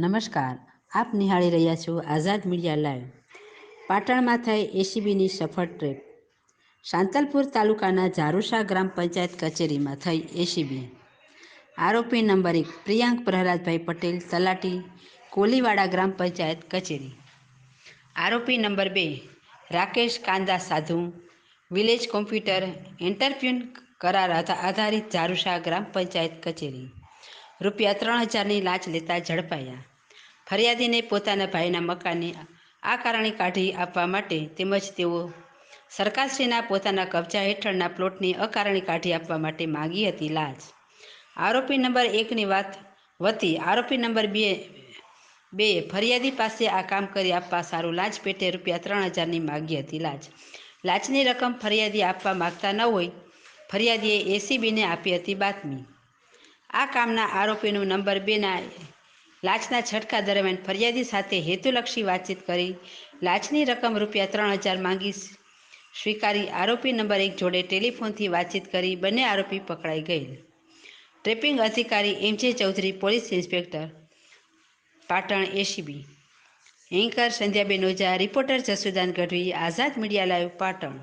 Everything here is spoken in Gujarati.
નમસ્કાર, આપ નિહાળી રહ્યા છો આઝાદ મીડિયા લાઈવ. પાટણમાં થઈ એસીબીની સફળ ટ્રેપ. શાંતલપુર તાલુકાના ઝારુસા ગ્રામ પંચાયત કચેરીમાં થઈ એસીબી. આરોપી નંબર 1 પ્રિયાંક પ્રહલાદભાઈ પટેલ, તલાટી, કોલીવાડા ગ્રામ પંચાયત કચેરી. આરોપી નંબર 2 રાકેશ કાંદા સાધુ, વિલેજ કોમ્પ્યુટર એન્ટરપ્રિન કરાર આધારિત ઝારુસા ગ્રામ પંચાયત કચેરી. ₹3000ની લાંચ લેતા ઝડપાયા. ફરિયાદીને પોતાના ભાઈના મકાનની આકારણી કાઢી આપવા માટે તેમજ તેઓ સરકારશ્રીના પોતાના કબજા હેઠળના પ્લોટની અકારણી કાઢી આપવા માટે માગી હતી લાંચ. આરોપી નંબર 1ની વાત વતી આરોપી નંબર 2એ ફરિયાદી પાસે આ કામ કરી આપવા સારું લાંચ પેટે ₹3000ની માગી હતી લાંચ. લાંચની રકમ ફરિયાદી આપવા માગતા ન હોય ફરિયાદીએ એસીબીને આપી હતી બાતમી. આ કામના આરોપીનું નંબર 2ના લાંચના છટકા દરમિયાન ફરિયાદી સાથે હેતુલક્ષી વાતચીત કરી લાંચની રકમ ₹3000 માંગી સ્વીકારી આરોપી નંબર 1 જોડે ટેલિફોનથી વાતચીત કરી બંને આરોપી પકડાઈ ગયેલ. ટ્રેપિંગ અધિકારી MJ Chaudhary, police inspector, Patan ACB. Anchor Sandhyaben Oza, reporter Jasudan Gadhvi, Azad media live, Patan.